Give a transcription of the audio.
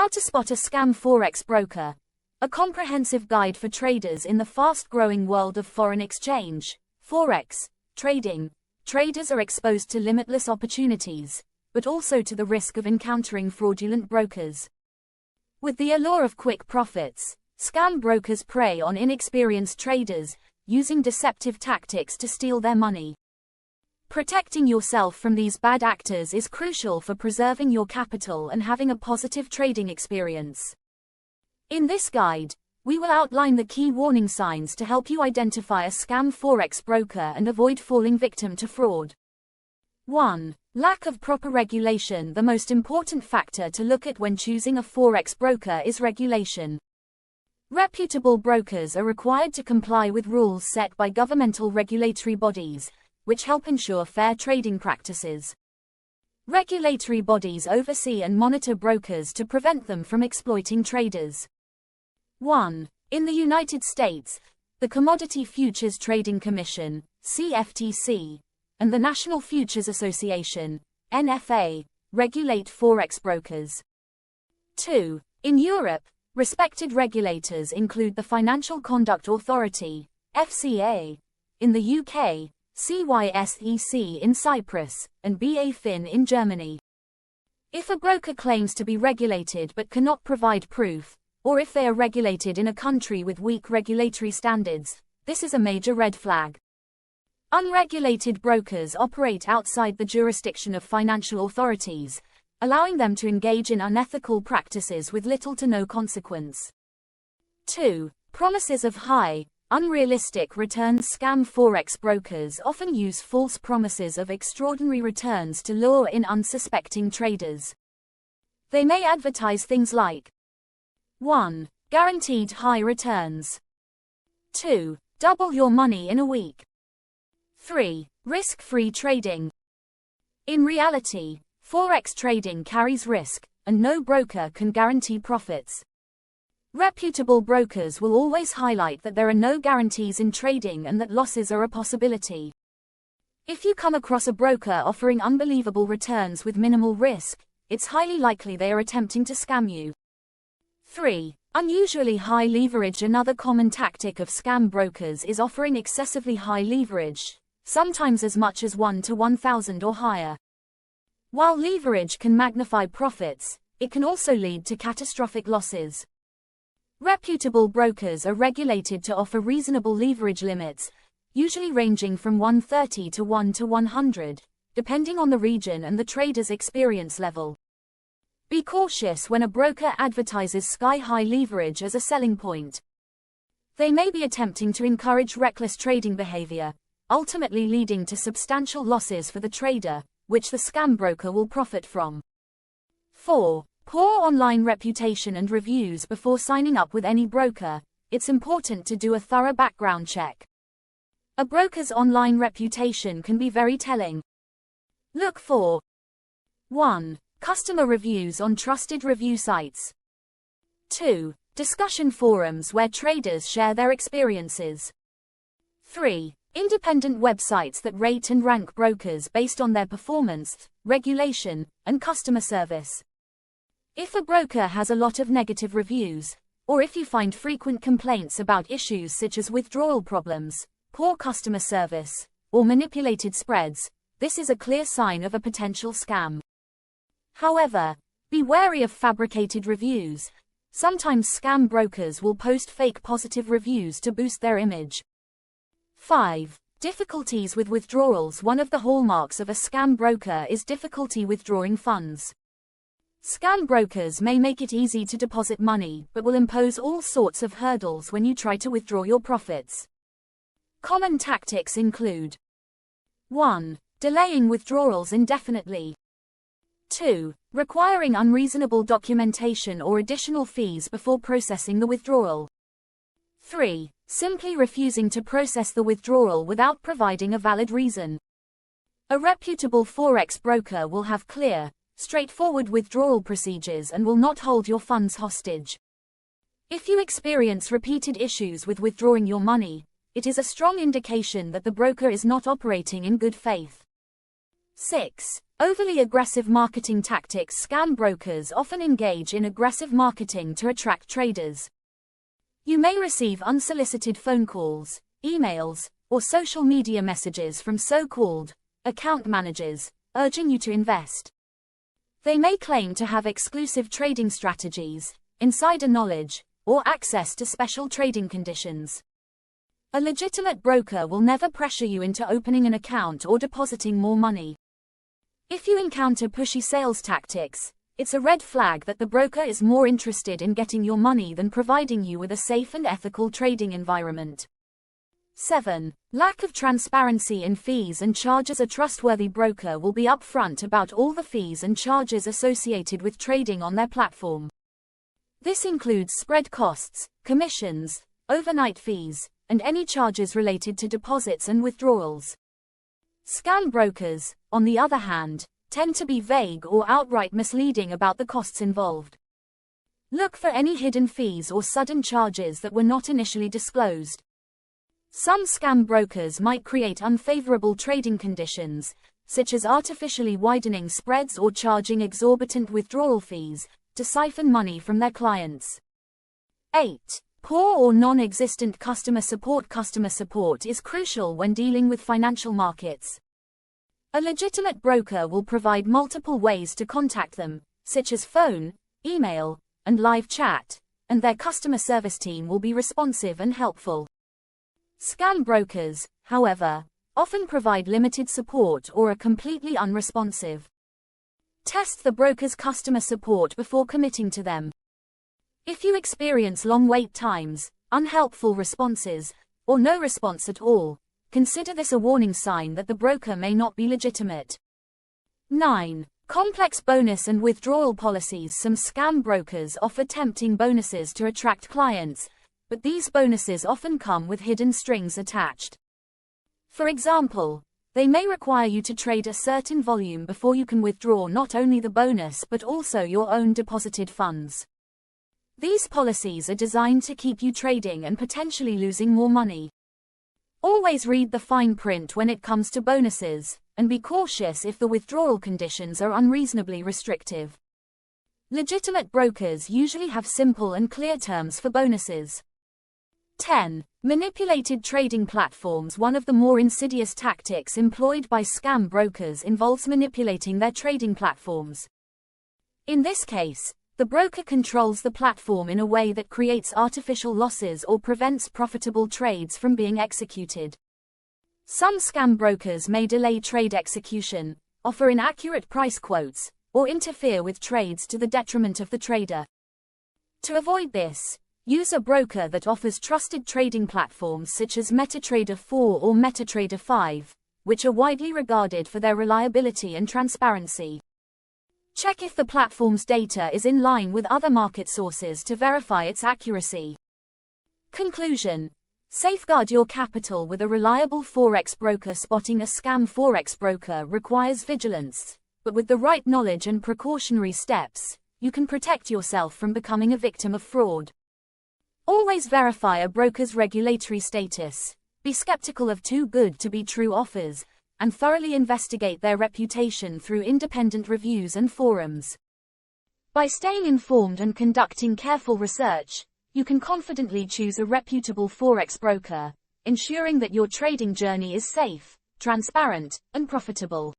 How to spot a scam Forex broker. A comprehensive guide for traders in the fast-growing world of foreign exchange, Forex, trading. Traders are exposed to limitless opportunities, but also to the risk of encountering fraudulent brokers. With the allure of quick profits, scam brokers prey on inexperienced traders, using deceptive tactics to steal their money. Protecting yourself from these bad actors is crucial for preserving your capital and having a positive trading experience. In this guide, we will outline the key warning signs to help you identify a scam Forex broker and avoid falling victim to fraud. 1. Lack of proper regulation. The most important factor to look at when choosing a Forex broker is regulation. Reputable brokers are required to comply with rules set by governmental regulatory bodies, which help ensure fair trading practices. Regulatory bodies oversee and monitor brokers to prevent them from exploiting traders. 1. In the United States, the Commodity Futures Trading Commission, CFTC, and the National Futures Association, NFA, regulate Forex brokers. 2. In Europe, respected regulators include the Financial Conduct Authority, FCA, in the UK, CYSEC in Cyprus, and BaFin in Germany. If a broker claims to be regulated but cannot provide proof, or if they are regulated in a country with weak regulatory standards, this is a major red flag. Unregulated brokers operate outside the jurisdiction of financial authorities, allowing them to engage in unethical practices with little to no consequence. 2. Promises of high, unrealistic returns. Scam Forex brokers often use false promises of extraordinary returns to lure in unsuspecting traders. They may advertise things like 1. Guaranteed high returns. 2. Double your money in a week. 3. Risk-free trading. In reality, Forex trading carries risk, and no broker can guarantee profits. Reputable brokers will always highlight that there are no guarantees in trading and that losses are a possibility. If you come across a broker offering unbelievable returns with minimal risk, it's highly likely they are attempting to scam you. 3. Unusually high leverage. Another common tactic of scam brokers is offering excessively high leverage, sometimes as much as 1 to 1,000 or higher. While leverage can magnify profits, it can also lead to catastrophic losses. Reputable brokers are regulated to offer reasonable leverage limits, usually ranging from 130 to 1 to 100, depending on the region and the trader's experience level. Be cautious when a broker advertises sky-high leverage as a selling point. They may be attempting to encourage reckless trading behavior, ultimately leading to substantial losses for the trader, which the scam broker will profit from. 4. Poor online reputation and reviews. Before signing up with any broker, it's important to do a thorough background check. A broker's online reputation can be very telling. Look for 1. Customer reviews on trusted review sites. 2. Discussion forums where traders share their experiences. 3. Independent websites that rate and rank brokers based on their performance, regulation, and customer service. If a broker has a lot of negative reviews, or if you find frequent complaints about issues such as withdrawal problems, poor customer service, or manipulated spreads, this is a clear sign of a potential scam. However, be wary of fabricated reviews. Sometimes scam brokers will post fake positive reviews to boost their image. 5. Difficulties with withdrawals. One of the hallmarks of a scam broker is difficulty withdrawing funds. Scam brokers may make it easy to deposit money but will impose all sorts of hurdles when you try to withdraw your profits. Common tactics include 1. Delaying withdrawals indefinitely. 2. Requiring unreasonable documentation or additional fees before processing the withdrawal. 3. Simply refusing to process the withdrawal without providing a valid reason. A reputable Forex broker will have clear, straightforward withdrawal procedures and will not hold your funds hostage. If you experience repeated issues with withdrawing your money, it is a strong indication that the broker is not operating in good faith. 6. Overly aggressive marketing tactics. Scam brokers often engage in aggressive marketing to attract traders. You may receive unsolicited phone calls, emails, or social media messages from so-called account managers, urging you to invest. They may claim to have exclusive trading strategies, insider knowledge, or access to special trading conditions. A legitimate broker will never pressure you into opening an account or depositing more money. If you encounter pushy sales tactics, it's a red flag that the broker is more interested in getting your money than providing you with a safe and ethical trading environment. 7. Lack of transparency in fees and charges. A trustworthy broker will be upfront about all the fees and charges associated with trading on their platform. This includes spread costs, commissions, overnight fees, and any charges related to deposits and withdrawals. Scam brokers, on the other hand, tend to be vague or outright misleading about the costs involved. Look for any hidden fees or sudden charges that were not initially disclosed. Some scam brokers might create unfavorable trading conditions, such as artificially widening spreads or charging exorbitant withdrawal fees, to siphon money from their clients. 8. Poor or non-existent customer support. Customer support is crucial when dealing with financial markets. A legitimate broker will provide multiple ways to contact them, such as phone, email, and live chat, and their customer service team will be responsive and helpful. Scam brokers, however, often provide limited support or are completely unresponsive. Test the broker's customer support before committing to them. If you experience long wait times, unhelpful responses, or no response at all, consider this a warning sign that the broker may not be legitimate. 9. Complex bonus and withdrawal policies. Some scam brokers offer tempting bonuses to attract clients, but these bonuses often come with hidden strings attached. For example, they may require you to trade a certain volume before you can withdraw not only the bonus but also your own deposited funds. These policies are designed to keep you trading and potentially losing more money. Always read the fine print when it comes to bonuses, and be cautious if the withdrawal conditions are unreasonably restrictive. Legitimate brokers usually have simple and clear terms for bonuses. 10. Manipulated trading platforms. One of the more insidious tactics employed by scam brokers involves manipulating their trading platforms. In this case, the broker controls the platform in a way that creates artificial losses or prevents profitable trades from being executed. Some scam brokers may delay trade execution, offer inaccurate price quotes, or interfere with trades to the detriment of the trader. To avoid this, use a broker that offers trusted trading platforms such as MetaTrader 4 or MetaTrader 5, which are widely regarded for their reliability and transparency. Check if the platform's data is in line with other market sources to verify its accuracy. Conclusion: safeguard your capital with a reliable Forex broker. Spotting a scam Forex broker requires vigilance, but with the right knowledge and precautionary steps, you can protect yourself from becoming a victim of fraud. Always verify a broker's regulatory status, be skeptical of too good to be true offers, and thoroughly investigate their reputation through independent reviews and forums. By staying informed and conducting careful research, you can confidently choose a reputable Forex broker, ensuring that your trading journey is safe, transparent, and profitable.